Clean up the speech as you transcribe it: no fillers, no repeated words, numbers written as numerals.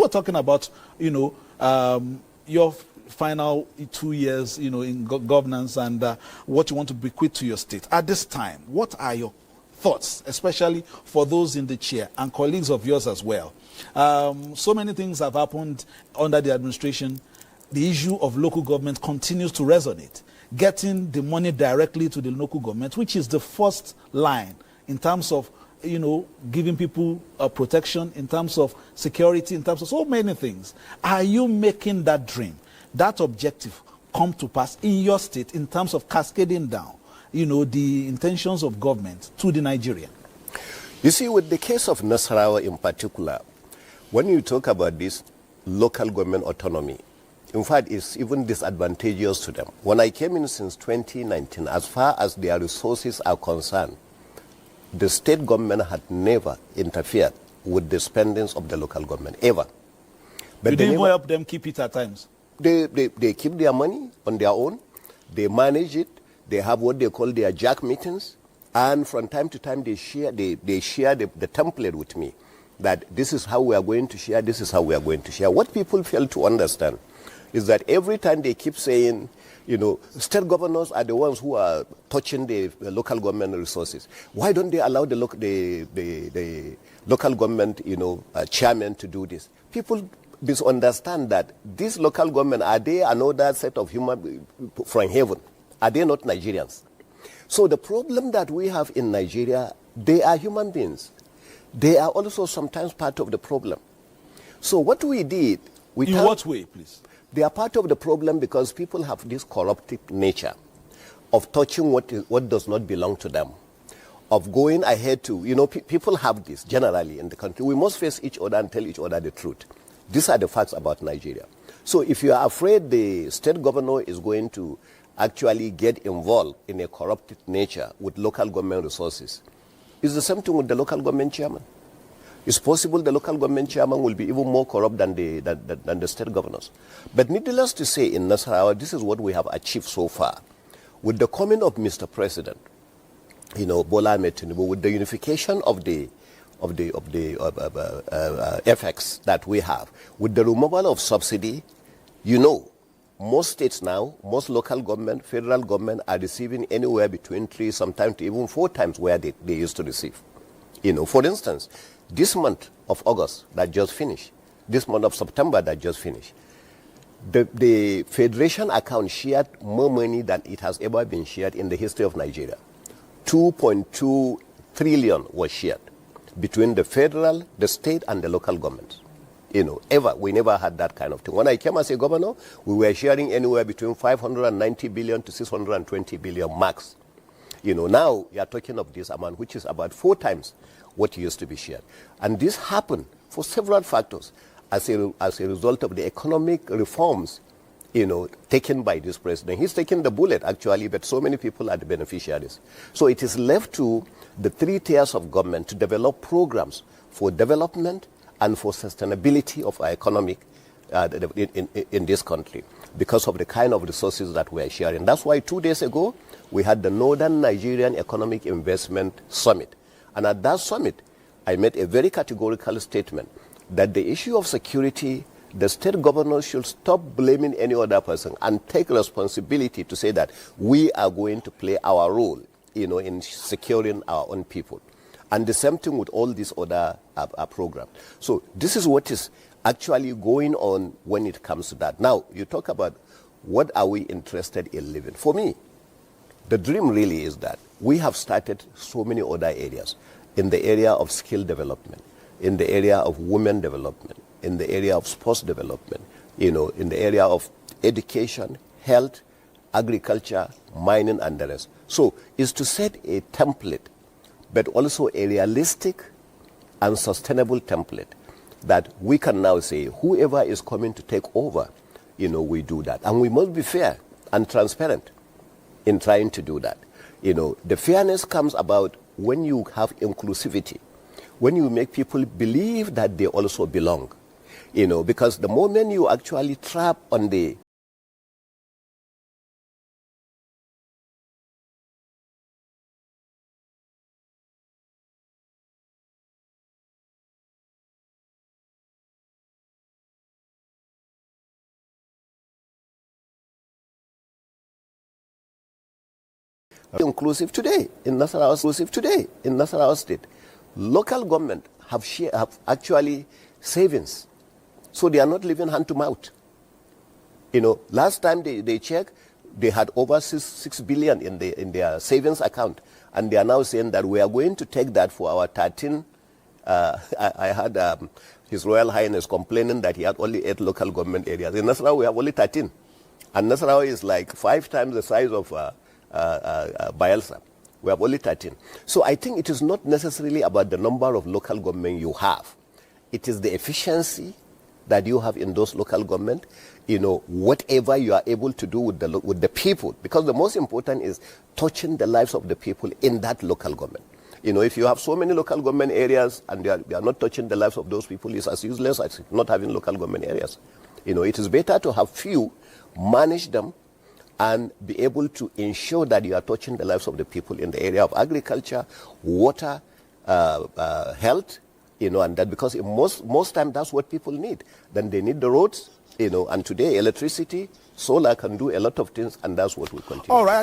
We're talking about, your final 2 years, in governance and what you want to bequeath to your state. At this time, what are your thoughts, especially for those in the chair and colleagues of yours as well? So many things have happened under the administration. The issue of local government continues to resonate. Getting the money directly to the local government, which is the first line in terms of, giving people protection, in terms of security, in terms of so many things. Are you making that dream, that objective come to pass in your state in terms of cascading down, the intentions of government to the Nigerian? You see, with the case of Nasarawa in particular, when you talk about this local government autonomy, in fact, it's even disadvantageous to them. When I came in since 2019, as far as their resources are concerned, the state government had never interfered with the spendings of the local government, ever. But you didn't even help them keep it at times? They keep their money on their own. They manage it. They have what they call their jack meetings. And from time to time, they share the template with me that this is how we are going to share, this is how we are going to share. What people fail to understand is that every time they keep saying, state governors are the ones who are touching the local government resources. Why don't they allow the local government, chairman to do this? People misunderstand that these local government, are they another set of human from heaven? Are they not Nigerians? So the problem that we have in Nigeria, they are human beings. They are also sometimes part of the problem. So what we did... In what way, please? They are part of the problem because people have this corruptive nature of touching what does not belong to them, of going ahead to, people have this generally in the country. We must face each other and tell each other the truth. These are the facts about Nigeria. So if you are afraid the state governor is going to actually get involved in a corrupted nature with local government resources, it's the same thing with the local government chairman. It's possible the local government chairman will be even more corrupt than the state governors. But needless to say, in Nasarawa, this is what we have achieved so far. With the coming of Mr. President, Bola Ahmed Tinubu, with the unification of the FX that we have, with the removal of subsidy, most states now, most local government, federal government are receiving anywhere between 3, sometimes to even 4 times where they used to receive. For instance, this month of August that just finished, this month of September that just finished, the federation account shared more money than it has ever been shared in the history of Nigeria. 2.2 trillion was shared between the federal, the state, and the local governments. We never had that kind of thing. When I came as a governor, we were sharing anywhere between 590 billion to 620 billion max. Now you are talking of this amount, which is about 4 times what used to be shared. And this happened for several factors as a result of the economic reforms, taken by this president. He's taken the bullet, actually, but so many people are the beneficiaries. So it is left to the 3 tiers of government to develop programs for development and for sustainability of our economic in this country because of the kind of resources that we are sharing. That's why 2 days ago, we had the Northern Nigerian Economic Investment Summit. And at that summit, I made a very categorical statement that the issue of security, the state governors should stop blaming any other person and take responsibility to say that we are going to play our role, in securing our own people. And the same thing with all these other programs. So this is what is actually going on when it comes to that. Now, you talk about what are we interested in living. For me, the dream really is that we have started so many other areas, in the area of skill development, in the area of women development, in the area of sports development, in the area of education, health, agriculture, mining, and the rest. So it's to set a template, but also a realistic and sustainable template that we can now say whoever is coming to take over, we do that. And we must be fair and transparent in trying to do that. The fairness comes about when you have inclusivity, when you make people believe that they also belong, because the moment you actually trap on the Inclusive today in Nasarawa State, local government have actually savings, so they are not living hand to mouth. You know, last time they checked, they had over 6 billion in their savings account, and they are now saying that we are going to take that for our 13. I had His Royal Highness complaining that he had only 8 local government areas. In Nasarawa, we have only 13. And Nasarawa is like 5 times the size of Bayelsa. We have only 13. So I think it is not necessarily about the number of local government you have. It is the efficiency that you have in those local government, you know, whatever you are able to do with the people. Because the most important is touching the lives of the people in that local government. You know, if you have so many local government areas and they are not touching the lives of those people, it's as useless as not having local government areas. You know, it is better to have few, manage them, and be able to ensure that you are touching the lives of the people in the area of agriculture, water, health, you know, and that because in most time that's what people need. Then they need the roads, you know, and today electricity, solar can do a lot of things, and that's what we continue. All right.